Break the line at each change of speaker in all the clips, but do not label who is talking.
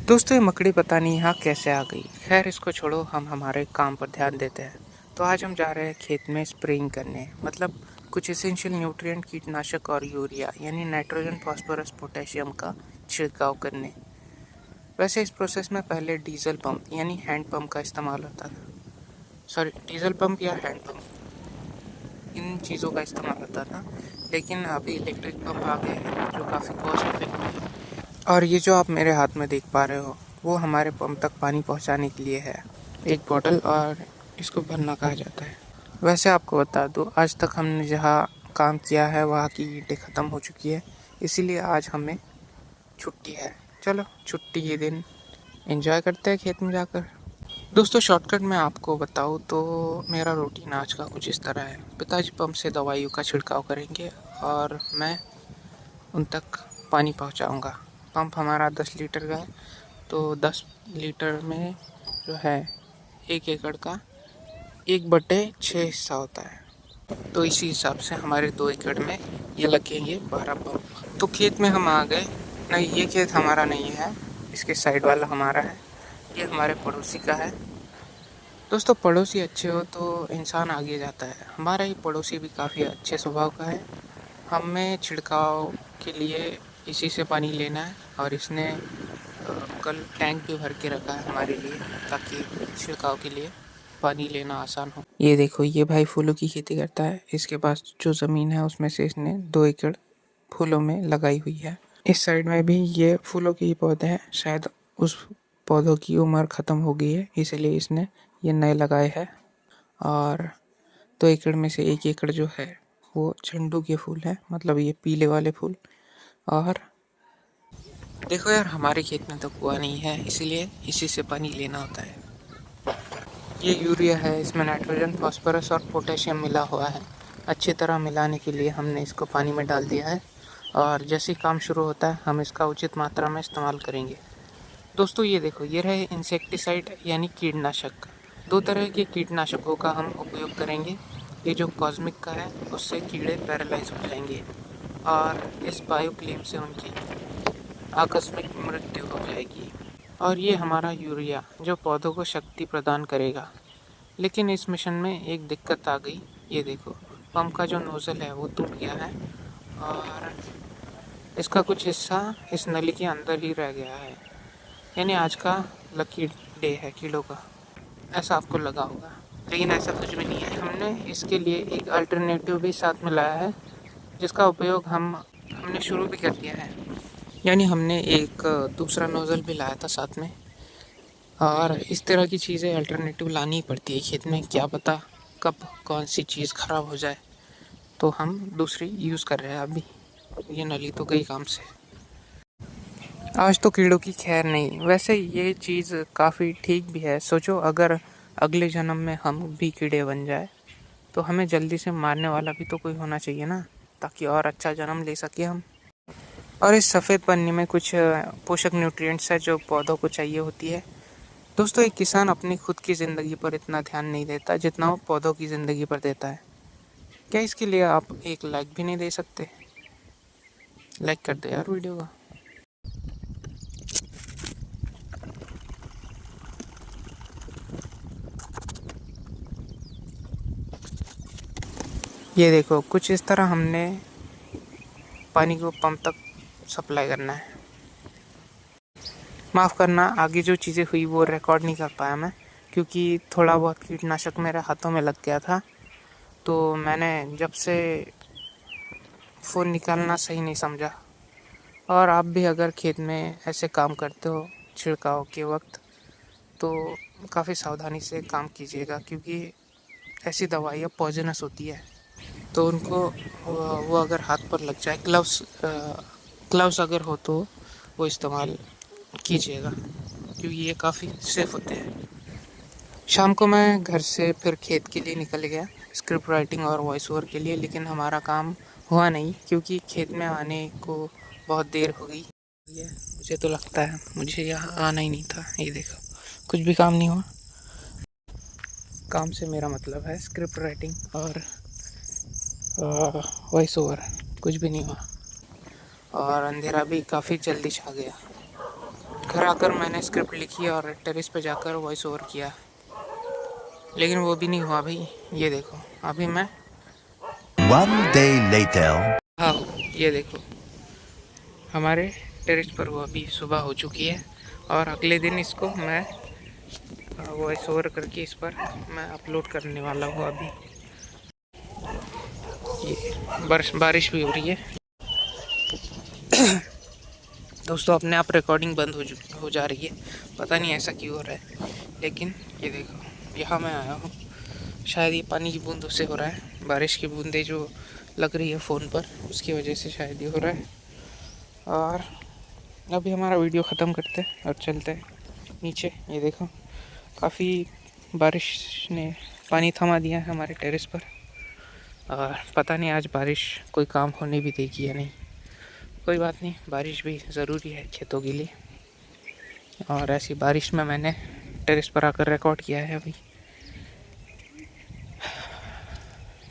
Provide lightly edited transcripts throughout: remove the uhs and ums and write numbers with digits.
दोस्तों ये मकड़ी पता नहीं यहाँ कैसे आ गई। खैर इसको छोड़ो, हम हमारे काम पर ध्यान देते हैं। तो आज हम जा रहे हैं खेत में स्प्रेइंग करने, मतलब कुछ एसेंशियल न्यूट्रिएंट, कीटनाशक और यूरिया यानी नाइट्रोजन, फास्फोरस, पोटेशियम का छिड़काव करने। वैसे इस प्रोसेस में पहले डीजल पंप यानी हैंड पंप का इस्तेमाल होता था। सॉरी, डीजल पंप या हैंड पंप, इन चीज़ों का इस्तेमाल होता था। लेकिन अभी इलेक्ट्रिक पंप आ गए हैं जो काफ़ी कॉस्ट इफेक्टिव है। और ये जो आप मेरे हाथ में देख पा रहे हो वो हमारे पंप तक पानी पहुंचाने के लिए है, एक बॉटल, और इसको भरना कहा जाता है। वैसे आपको बता दूं, आज तक हमने जहाँ काम किया है वहाँ की ईंटें ख़त्म हो चुकी है, इसीलिए आज हमें छुट्टी है। चलो छुट्टी के दिन एंजॉय करते हैं खेत में जाकर। दोस्तों शॉर्टकट में आपको बताऊँ तो मेरा रूटीन आज का कुछ इस तरह है। पिताजी पंप से दवाइयों का छिड़काव करेंगे और मैं उन तक पानी पहुंचाऊंगा। पंप हमारा 10 लीटर का है, तो 10 लीटर में जो है 1 एकड़ का 1/6 हिस्सा होता है। तो इसी हिसाब से हमारे 2 एकड़ में ये लगेंगे 12 पंप। तो खेत में हम आ गए। नहीं, ये खेत हमारा नहीं है, इसके साइड वाला हमारा है, ये हमारे पड़ोसी का है। दोस्तों पड़ोसी अच्छे हो तो इंसान आगे जाता है। हमारा ही पड़ोसी भी काफ़ी अच्छे स्वभाव का है। हमें छिड़काव के लिए इसी से पानी लेना है और इसने कल टैंक भी भर के रखा है हमारे लिए, ताकि छिड़काव के लिए पानी लेना आसान हो। ये देखो, ये भाई फूलों की खेती करता है। इसके पास जो ज़मीन है उसमें से इसने 2 एकड़ फूलों में लगाई हुई है। इस साइड में भी ये फूलों के ही पौधे हैं। शायद उस पौधों की उम्र ख़त्म हो गई है, इसलिए इसने ये नए लगाए हैं। और 2 एकड़ में से 1 एकड़ जो है वो झंडू के फूल है, मतलब ये पीले वाले फूल। और देखो यार, हमारे खेत में तो कुआं नहीं है, इसीलिए इसी से पानी लेना होता है। ये यूरिया है, इसमें नाइट्रोजन, फास्फोरस और पोटेशियम मिला हुआ है। अच्छी तरह मिलाने के लिए हमने इसको पानी में डाल दिया है और जैसे ही काम शुरू होता है हम इसका उचित मात्रा में इस्तेमाल करेंगे। दोस्तों ये देखो, ये रहे इंसेक्टिसाइड यानी कीटनाशक। 2 तरह के कीटनाशकों का हम उपयोग करेंगे। ये जो कॉस्मिक का है उससे कीड़े पैरालाइज हो जाएंगे और इस बायोक्लेम से उनकी आकस्मिक मृत्यु हो जाएगी। और ये हमारा यूरिया जो पौधों को शक्ति प्रदान करेगा। लेकिन इस मिशन में एक दिक्कत आ गई। ये देखो, पंप का जो नोज़ल है वो टूट गया है और इसका कुछ हिस्सा इस नली के अंदर ही रह गया है। यानी आज का लकी डे है कीड़ों का, ऐसा आपको लगा होगा, लेकिन ऐसा कुछ भी नहीं है। हमने इसके लिए एक अल्टरनेटिव भी साथ में लाया है, जिसका उपयोग हमने शुरू भी कर दिया है। यानी हमने एक दूसरा नोज़ल भी लाया था साथ में। और इस तरह की चीज़ें अल्टरनेटिव लानी ही पड़ती है खेत में, क्या पता कब कौन सी चीज़ ख़राब हो जाए। तो हम दूसरी यूज़ कर रहे हैं अभी। ये नली तो गई काम से। आज तो कीड़ों की खैर नहीं। वैसे ये चीज़ काफ़ी ठीक भी है। सोचो अगर अगले जन्म में हम भी कीड़े बन जाए तो हमें जल्दी से मारने वाला भी तो कोई होना चाहिए ना, ताकि और अच्छा जन्म ले सके हम। और इस सफ़ेद पन्नी में कुछ पोषक न्यूट्रिएंट्स है जो पौधों को चाहिए होती है। दोस्तों एक किसान अपनी खुद की ज़िंदगी पर इतना ध्यान नहीं देता जितना वो पौधों की ज़िंदगी पर देता है। क्या इसके लिए आप एक लाइक भी नहीं दे सकते? लाइक कर दो यार वीडियो का। ये देखो, कुछ इस तरह हमने पानी को पंप तक सप्लाई करना है। माफ़ करना, आगे जो चीज़ें हुई वो रिकॉर्ड नहीं कर पाया मैं, क्योंकि थोड़ा बहुत कीटनाशक मेरे हाथों में लग गया था। तो मैंने जब से फ़ोन निकालना सही नहीं समझा। और आप भी अगर खेत में ऐसे काम करते हो छिड़काव के वक्त, तो काफ़ी सावधानी से काम कीजिएगा, क्योंकि ऐसी दवाइयाँ पॉइजनस होती है। तो उनको वो अगर हाथ पर लग जाए, ग्लव्स अगर हो तो वो इस्तेमाल कीजिएगा, क्योंकि ये काफ़ी सेफ होते हैं। शाम को मैं घर से फिर खेत के लिए निकल गया, स्क्रिप्ट राइटिंग और वॉइस ओवर के लिए। लेकिन हमारा काम हुआ नहीं, क्योंकि खेत में आने को बहुत देर हो गई। मुझे तो लगता है मुझे यहाँ आना ही नहीं था। ये देखो, कुछ भी काम नहीं हुआ। काम से मेरा मतलब है स्क्रिप्ट राइटिंग और वॉइस ओवर, कुछ भी नहीं हुआ। और अंधेरा भी काफ़ी जल्दी छा गया। घर आकर मैंने स्क्रिप्ट लिखी और टेरेस पे जाकर वॉइस ओवर किया, लेकिन वो भी नहीं हुआ भाई। ये देखो अभी मैं
One day later.
हाँ, ये देखो हमारे टेरेस पर वो अभी सुबह हो चुकी है और अगले दिन इसको मैं वॉइस ओवर करके इस पर मैं अपलोड करने वाला हूँ। अभी ये बारिश भी हो रही है। दोस्तों अपने आप रिकॉर्डिंग बंद हो जा रही है, पता नहीं ऐसा क्यों हो रहा है। लेकिन ये देखो यहाँ मैं आया हूँ, शायद ये पानी की बूंदों से हो रहा है, बारिश की बूंदें जो लग रही है फ़ोन पर उसकी वजह से शायद ये हो रहा है। और अभी हमारा वीडियो ख़त्म करते हैं और चलते हैं नीचे। ये देखो काफ़ी बारिश ने पानी थमा दिया है हमारे टेरेस पर, और पता नहीं आज बारिश कोई काम होने भी देगी या नहीं। कोई बात नहीं, बारिश भी ज़रूरी है खेतों के लिए, और ऐसी बारिश में मैंने टेरेस पर आकर रिकॉर्ड किया है अभी।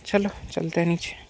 चलो चलते हैं नीचे।